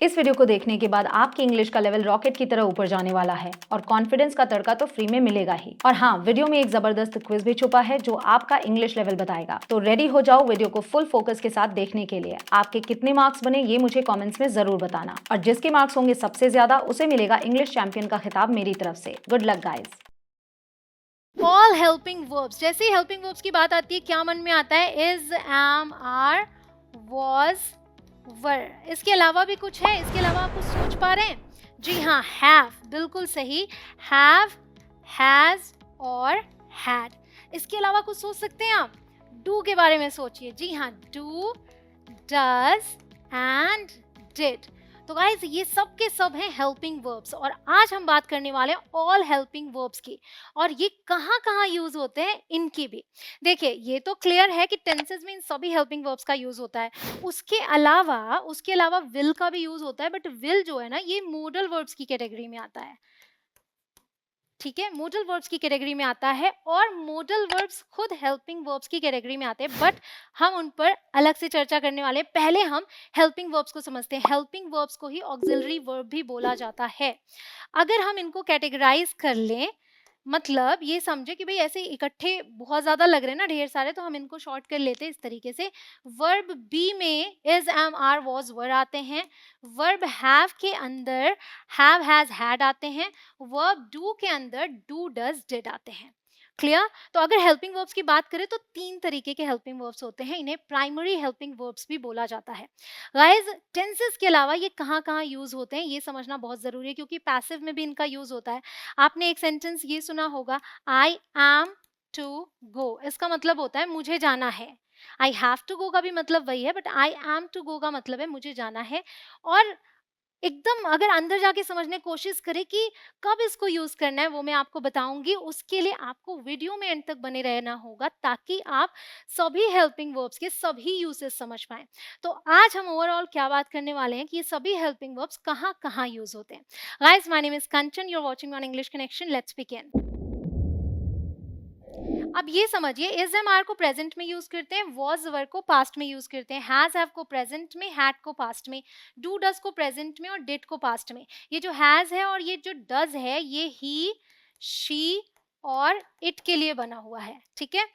इस वीडियो को देखने के बाद आपकी इंग्लिश का लेवल रॉकेट की तरह ऊपर जाने वाला है और कॉन्फिडेंस का तड़का तो फ्री में मिलेगा ही। और हाँ, वीडियो में एक जबरदस्त क्विज भी छुपा है जो आपका इंग्लिश लेवल बताएगा। तो रेडी हो जाओ वीडियो को फुल फोकस के साथ देखने के लिए। आपके कितने मार्क्स बने ये मुझे कॉमेंट्स में जरूर बताना, और जिसके मार्क्स होंगे सबसे ज्यादा उसे मिलेगा इंग्लिश चैंपियन का खिताब मेरी तरफ से। Good luck guys. All helping verbs, जैसे ही हेल्पिंग वर्ब्स की बात आती है क्या मन में आता है? इज, एम, आर, वॉज, वर। इसके अलावा भी कुछ है? इसके अलावा आप कुछ सोच पा रहे हैं? जी हाँ, हैव, बिल्कुल सही। हैव, हैज और हैड। इसके अलावा कुछ सोच सकते हैं आप? डू के बारे में सोचिए। जी हाँ, डू, डज एंड डिड। तो गाइज ये सब के सब हैं हेल्पिंग वर्ब्स, और आज हम बात करने वाले हैं ऑल हेल्पिंग वर्ब्स की, और ये कहाँ कहाँ यूज होते हैं इनकी भी। देखिए, ये तो क्लियर है कि टेंसेस में इन सभी हेल्पिंग वर्ब्स का यूज होता है। उसके अलावा विल का भी यूज होता है, बट विल जो है ना, ये मोडल वर्ब्स की कैटेगरी में आता है। ठीक है, मोडल वर्ब्स की कैटेगरी में आता है, और मोडल वर्ब्स खुद हेल्पिंग वर्ब्स की कैटेगरी में आते हैं, बट हम उन पर अलग से चर्चा करने वाले हैं। पहले हम हेल्पिंग वर्ब्स को समझते हैं। हेल्पिंग वर्ब्स को ही ऑक्सिलरी वर्ब भी बोला जाता है। अगर हम इनको कैटेगराइज कर लें, मतलब ये समझे कि भाई ऐसे इकट्ठे बहुत ज्यादा लग रहे हैं ना, ढेर सारे, तो हम इनको शॉर्ट कर लेते हैं इस तरीके से। वर्ब बी में इज, एम, आर, वॉज, वर आते हैं। वर्ब हैव के अंदर हैव, हैज, हैड आते हैं। वर्ब डू के अंदर डू, डज, डिड आते हैं। क्लियर? तो अगर हेल्पिंग वर्ब्स की बात करें तो तीन तरीके के हेल्पिंग वर्ब्स होते हैं, इन्हें प्राइमरी हेल्पिंग वर्ब्स भी बोला जाता है। गाइस, टेंसेस के अलावा ये कहाँ कहाँ यूज होते हैं ये समझना बहुत जरूरी है, क्योंकि पैसिव में भी इनका यूज होता है। आपने एक सेंटेंस ये सुना होगा, आई एम टू गो। इसका मतलब होता है मुझे जाना है। आई हैव टू गो का भी मतलब वही है, but I am to go का मतलब है मुझे जाना है। और एकदम अगर अंदर जाके समझने की कोशिश करें कि कब इसको यूज करना है, वो मैं आपको बताऊंगी। उसके लिए आपको वीडियो में एंड तक बने रहना होगा, ताकि आप सभी हेल्पिंग वर्ब्स के सभी यूजेस समझ पाएं। तो आज हम ओवरऑल क्या बात करने वाले हैं कि ये सभी हेल्पिंग वर्ब्स कहाँ कहाँ यूज होते हैं। Guys, my name is Kanchan, you are watching on English Connection. Let's begin. अब ये समझिए, इज, एम, आर को प्रेजेंट में यूज करते हैं, वॉज, वर को पास्ट में यूज करते हैं, हैज, हैव को प्रेजेंट में, हैड को पास्ट में, डू, डज को प्रेजेंट में और डिड को पास्ट में। ये जो हैज है और ये जो डज है, ये ही, शी और इट के लिए बना हुआ है। ठीक है,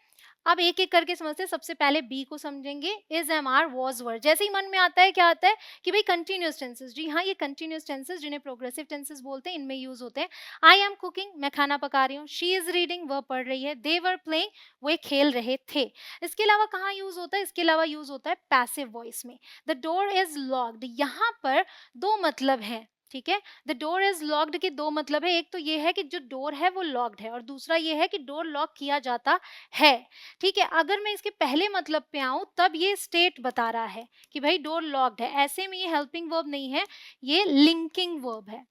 अब एक एक करके समझते हैं। सबसे पहले बी को समझेंगे, इज, एम, आर, वॉज, वर। जैसे ही मन में आता है क्या आता है कि भाई कंटिन्यूअस टेंसेस। जी हाँ, ये कंटिन्यूअस टेंसेस जिन्हें प्रोग्रेसिव टेंसेस बोलते हैं, इनमें यूज होते हैं। आई एम कुकिंग, मैं खाना पका रही हूँ। शी इज रीडिंग, वह पढ़ रही है। दे वर प्लेइंग, वे खेल रहे थे। इसके अलावा कहाँ यूज होता है? इसके अलावा यूज होता है पैसिव वॉइस में। द डोर इज लॉक्ड, यहाँ पर दो मतलब है। ठीक है, द डोर इज लॉक्ड के दो मतलब है। एक तो ये है कि जो डोर है वो लॉक्ड है, और दूसरा ये है कि डोर लॉक किया जाता है। ठीक है, अगर मैं इसके पहले मतलब पे आऊं, तब ये स्टेट बता रहा है कि भाई डोर लॉक्ड है। ऐसे में ये हेल्पिंग वर्ब नहीं है, ये लिंकिंग वर्ब है।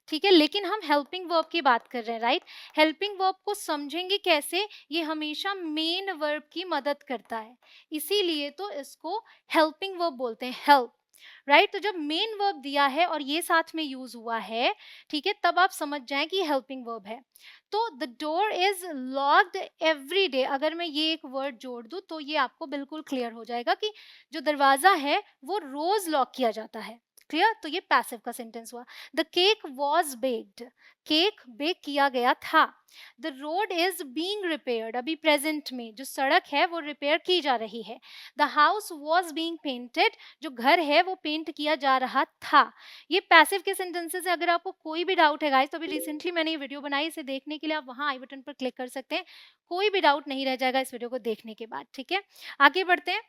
ठीक है, लेकिन हम हेल्पिंग वर्ब की बात कर रहे हैं, राइट? हेल्पिंग वर्ब को समझेंगे कैसे? ये हमेशा मेन वर्ब की मदद करता है, इसीलिए तो इसको हेल्पिंग वर्ब बोलते हैं, हेल्प। राइट, तो जब मेन वर्ब दिया है और ये साथ में यूज हुआ है, ठीक है, तब आप समझ जाएं कि हेल्पिंग वर्ब है। तो the door is locked every day, अगर मैं ये एक वर्ड जोड़ दूं तो ये आपको बिल्कुल क्लियर हो जाएगा कि जो दरवाजा है वो रोज लॉक किया जाता है। क्लियर? तो ये पैसिव का सेंटेंस हुआ। The cake was baked, cake bake किया गया था। The road is being repaired, अभी प्रेजेंट में जो सड़क है वो रिपेयर की जा रही है। The house was being painted, जो घर है वो पेंट किया जा रहा था। ये पैसिव के सेंटेंसेस है। अगर आपको कोई भी डाउट है गाइस, तो अभी रिसेंटली मैंने ये वीडियो बनाई, इसे देखने के लिए आप वहां आई बटन पर क्लिक कर सकते हैं। कोई भी डाउट नहीं रह जाएगा इस वीडियो को देखने के बाद। ठीक है, आगे बढ़ते हैं।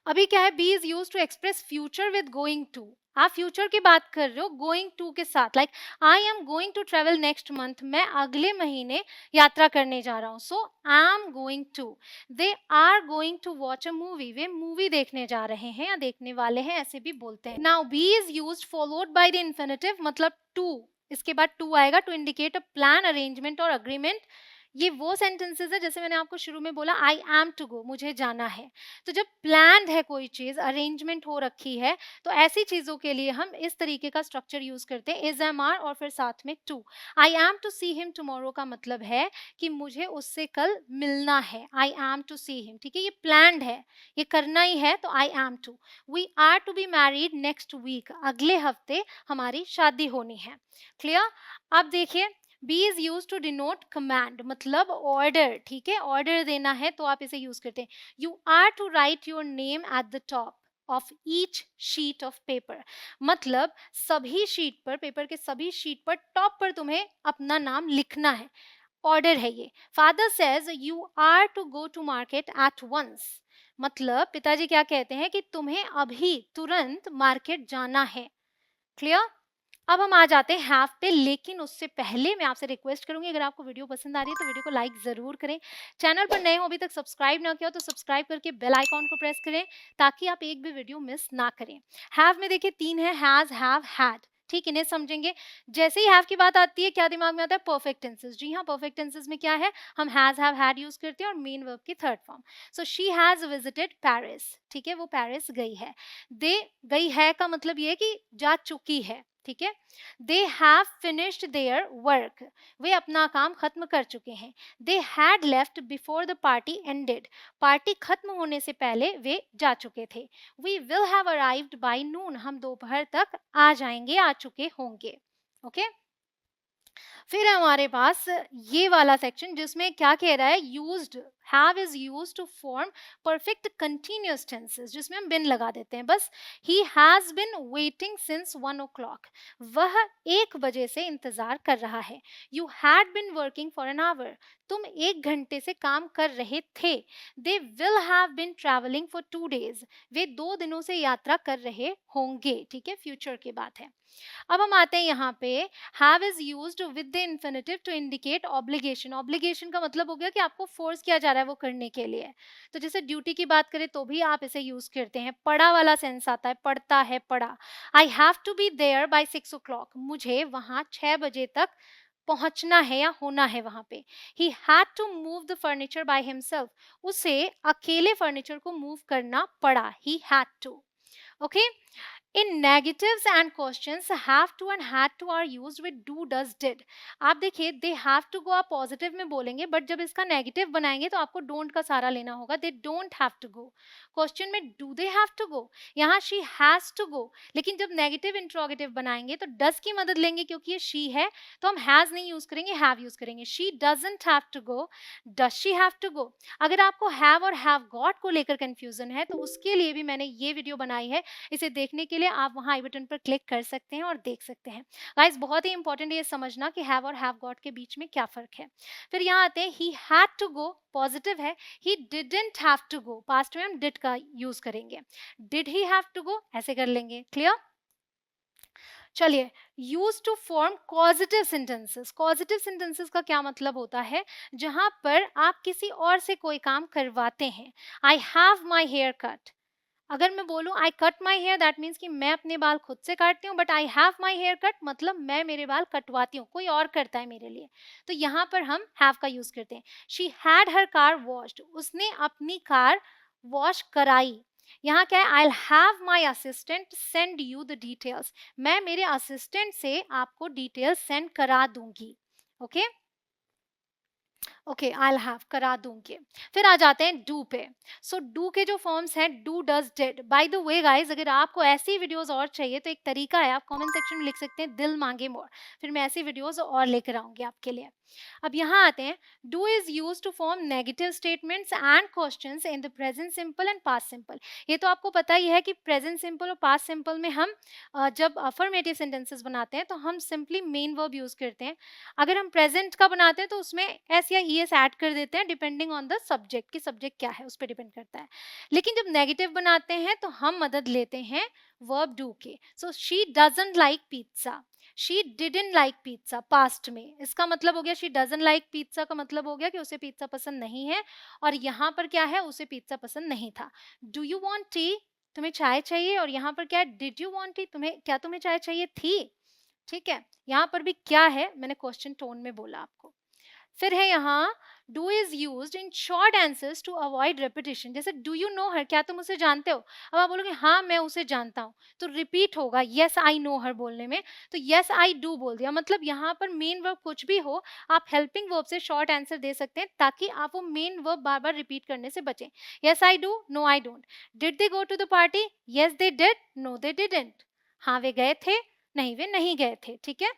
अभी क्या है, B is use to express future with going to. आप फ्यूचर की बात कर रहे हो गोइंग टू के साथ, like I am going to travel next month, मैं अगले महीने यात्रा करने जा रहा हूँ। So I am going to. They are going to watch a movie, वे मूवी देखने जा रहे हैं या देखने वाले हैं, ऐसे भी बोलते हैं। Now be is use followed by the infinitive, मतलब टू, इसके बाद टू आएगा to indicate a plan, arrangement और अग्रीमेंट। ये वो सेंटेंसेस है जैसे मैंने आपको शुरू में बोला आई एम टू गो, मुझे जाना है। तो जब प्लान्ड है कोई चीज़, अरेंजमेंट हो रखी है, तो ऐसी चीज़ों के लिए हम इस तरीके का स्ट्रक्चर यूज़ करते हैं, इज एम आर और फिर साथ में to. I am to see him tomorrow का मतलब है कि मुझे उससे कल मिलना है, I am to see him, ठीक है, ये प्लान्ड है, ये करना ही है, तो I am to. We are to be married next week, अगले हफ्ते हमारी शादी होनी है। क्लियर? अब देखिए, be is use to denote command, मतलब ऑर्डर, ठीक है, ऑर्डर देना है तो आप इसे यूज करते हैं। You are to write your name at the top of each sheet of paper, मतलब सभी शीट पर, पेपर के सभी शीट पर टॉप पर तुम्हें अपना नाम लिखना है, ऑर्डर है ये। Father says you are to go to market at once, मतलब पिताजी क्या कहते हैं कि तुम्हें अभी तुरंत मार्केट जाना है। क्लियर? अब हम आ जाते हैं हैव पे, लेकिन उससे पहले मैं आपसे रिक्वेस्ट करूंगी, अगर आपको वीडियो पसंद आ रही है तो वीडियो को लाइक जरूर करें। चैनल पर नए हो, अभी तक सब्सक्राइब ना किया हो तो सब्सक्राइब करके बेल आइकॉन को प्रेस करें ताकि आप एक भी वीडियो मिस ना करें। हैव में देखिए 3 है, हैज, हैव, हैड, ठीक, इन्हें समझेंगे। जैसे ही हैव की बात आती है क्या दिमाग में आता है? Perfect tenses. जी हाँ, परफेक्ट टेंसेस में क्या है? हम हैज, हैव, हैड यूज करते हैं और मेन वर्ब की third form. So she has visited Paris, ठीक है, वो पेरिस गई है। दे, गई है का मतलब ये है कि जा चुकी है, ठीक है। They have finished their work, वे अपना काम खत्म कर चुके हैं। They had left before the party ended, party खत्म होने से पहले वे जा चुके थे। We will have arrived by noon, हम दोपहर तक आ जाएंगे, आ चुके होंगे। Okay okay? फिर हमारे पास ये वाला सेक्शन जिसमें क्या कह रहा है? Used, have is used to form perfect continuous tenses, जिसमें हम बिन लगा देते हैं बस। He has been waiting since 1 o'clock, वह 1 बजे से इंतजार कर रहा है। You had been working for an hour, तुम 1 घंटे से काम कर रहे थे। They will have been travelling for 2 days, वे 2 दिनों से यात्रा कर रहे होंगे, ठीक है, फ्यूचर की बात है। अब हम आते हैं यहाँ पे, have is used with the infinitive to indicate obligation. Obligation का मतलब हो गया कि आपको फोर्स किया जा रहा है वो करने के लिए। तो जैसे ड्यूटी की बात करें तो भी आप इसे यूज करते हैं। पढ़ा वाला सेंस आता है, पढ़ता है, पढ़ा। I have to be there by 6 o'clock, मुझे वहां 6 बजे तक पहुंचना है या होना है वहां पे। He had to move the furniture by himself, उसे अकेले फर्नीचर को मूव करना पड़ा। He had to. Okay. In negatives and questions, have to and had to are used with do, does, did. आप देखिए they have to go आप positive में बोलेंगे, बट जब इसका नेगेटिव बनाएंगे तो आपको don't का सारा लेना होगा। They don't have to go। Question में do they have to go, यहाँ she has to go, लेकिन जब नेगेटिव इंट्रोगेटिव बनाएंगे तो does की मदद लेंगे, क्योंकि ये she है तो हम has नहीं यूज करेंगे, have यूज करेंगे। She doesn't have to go, does she have to go। अगर आपको have और have got को लेकर कंफ्यूजन है तो उसके लिए भी मैंने ये वीडियो बनाई है, इसे देखने के लिए आप वहां आई बटन पर क्लिक कर सकते हैं और देख सकते हैं। गाइस, बहुत ही इंपॉर्टेंट है ये समझना कि हैव और हैव गॉट के बीच में क्या फर्क है। फिर यहाँ आते हैं, he had to go positive है, he didn't have to go past में हम डिड का यूज करेंगे। Did he have to go, ऐसे कर लेंगे। क्लियर? चलिए, use to form causative sentences. Causative sentences का क्या मतलब होता है? जहां पर आप किसी और से कोई काम करवाते हैं। I have my hair cut, अगर मैं बोलूँ I cut my hair, that means कि मैं अपने बाल खुद से काटती हूँ, but I have my hair cut मतलब मैं मेरे बाल कटवाती हूँ, कोई और करता है मेरे लिए। तो यहाँ पर हम हैव का यूज करते हैं। She had her car washed, उसने अपनी कार वॉश कराई। यहाँ क्या है? आई have my assistant send you the details, मैं मेरे असिस्टेंट से आपको डिटेल्स सेंड करा दूंगी। ओके ओके, आई हैव, करा दूंगी। फिर आ जाते हैं डू पे। सो डू के जो फॉर्म्स हैं, do, does, did. By the way guys, अगर आपको ऐसी वीडियोस और चाहिए तो एक तरीका है, आप कमेंट सेक्शन में लिख सकते हैं दिल मांगे मोर, फिर मैं ऐसी वीडियोस और लेकर आऊंगी आपके लिए। अब यहाँ आते हैं, do is use to form negative statements and questions in the present simple and past simple. ये तो आपको पता ही है कि प्रेजेंट सिंपल और पास्ट सिंपल में हम जब अफर्मेटिव सेंटेंसेस बनाते हैं तो हम सिंपली मेन वर्ब यूज करते हैं। अगर हम प्रेजेंट का बनाते हैं तो उसमें एस या ईएस ऐड कर देते हैं, डिपेंडिंग ऑन द सब्जेक्ट, कि सब्जेक्ट क्या है उस पर डिपेंड करता है। लेकिन जब नेगेटिव बनाते हैं तो हम मदद लेते हैं वर्ब डू के। So she doesn't like pizza, she didn't like pizza past में, इसका मतलब हो गया शी डजंट लाइक पिज्जा का मतलब हो गया कि उसे पिज्जा पसंद नहीं है, और यहाँ पर क्या है? उसे पिज्जा पसंद नहीं था। डू यू वांट टी, तुम्हें चाय चाहिए, और यहाँ पर क्या है? डिड यू वांट टी, तुम्हें, क्या तुम्हें चाय चाहिए थी। ठीक है, यहाँ पर भी क्या है? मैंने क्वेश्चन टोन में बोला आपको। फिर है यहाँ do is used in short answers to avoid repetition, जैसे डू यू नो हर, क्या तुम उसे जानते हो? अब आप बोलोगे हाँ मैं उसे जानता हूँ, तो रिपीट होगा यस आई नो हर बोलने में, तो यस आई डू बोल दिया। मतलब यहाँ पर मेन वर्ब कुछ भी हो, आप हेल्पिंग वर्ब से शॉर्ट आंसर दे सकते हैं ताकि आप वो मेन वर्ब बार बार रिपीट करने से बचें। Yes I do, no I don't. Did they go to the party? Yes they did, no they didn't. हाँ वे गए थे, नहीं वे नहीं गए थे, ठीक है।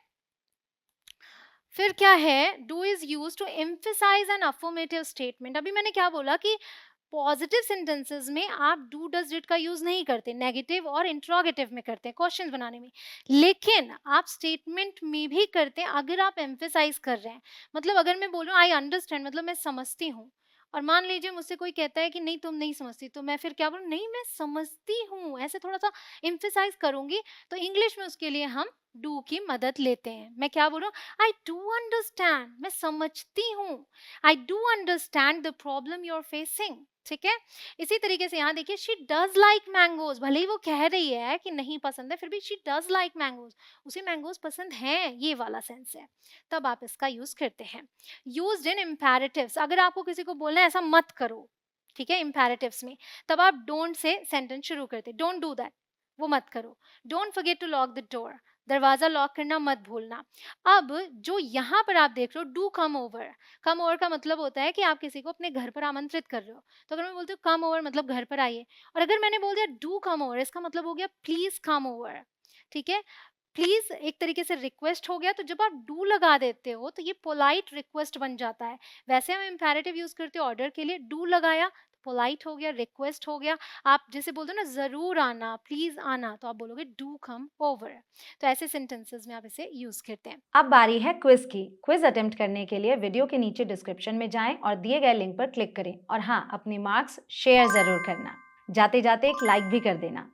फिर क्या है, do is use to emphasise an affirmative statement. अभी मैंने क्या बोला कि पॉजिटिव सेंटेंसेस में आप डू डज डिड का यूज नहीं करते, नेगेटिव और इंट्रोगेटिव में करते हैं क्वेश्चन बनाने में, लेकिन आप स्टेटमेंट में भी करते हैं अगर आप एम्फेसाइज कर रहे हैं। मतलब अगर मैं बोल रहा हूँ आई अंडरस्टैंड, मतलब मैं समझती हूँ, और मान लीजिए मुझसे कोई कहता है कि नहीं तुम नहीं समझती, तो मैं फिर क्या बोलूँ, नहीं मैं समझती हूँ, ऐसे थोड़ा सा एम्फेसाइज करूंगी। तो इंग्लिश में उसके लिए हम डू की मदद लेते हैं। मैं क्या बोल रहा हूँ, आई डू अंडरस्टैंड, मैं समझती हूँ, I do understand the problem you are facing, ठीक है। इसी तरीके से यहाँ देखिए, शी डज लाइक मैंगोज, भले ही वो कह रही है कि नहीं पसंद है, फिर भी शी डज लाइक मैंगोज, उसे मैंगोज पसंद हैं, ये वाला सेंस है, तब आप इसका यूज करते हैं। यूज्ड इन इम्पेरेटिव्स, अगर आपको किसी को बोलना है ऐसा मत करो, ठीक है, इम्पेरेटिव्स में, तब आप डोंट से सेंटेंस शुरू करते, डोंट डू दैट, वो मत करो। Don't forget to lock the door, दरवाजा लॉक करना मत भूलना। अब जो यहाँ पर आप देख रहे हो, do come over, come over का मतलब होता है कि आप किसी को अपने घर पर आमंत्रित कर रहे हो, तो अगर मैं बोलती हूँ कम ओवर मतलब घर पर आइए, और अगर मैंने बोल दिया डू कम ओवर, इसका मतलब हो गया प्लीज कम ओवर, ठीक है। प्लीज एक तरीके से रिक्वेस्ट हो गया, तो जब आप डू लगा देते हो तो ये पोलाइट रिक्वेस्ट बन जाता है। वैसे हम इम्पेरेटिव यूज करते हैं ऑर्डर के लिए, डू लगाया पोलाइट हो गया, रिक्वेस्ट हो गया। आप जैसे बोलते हो ना जरूर आना, प्लीज आना, तो आप बोलोगे डू कम ओवर। तो ऐसे सेंटेंसेस में आप इसे यूज करते हैं। अब बारी है क्विज की। क्विज अटेम्प्ट करने के लिए वीडियो के नीचे डिस्क्रिप्शन में जाएं और दिए गए लिंक पर क्लिक करें, और हाँ, अपने मार्क्स शेयर जरूर करना। जाते जाते एक लाइक भी कर देना।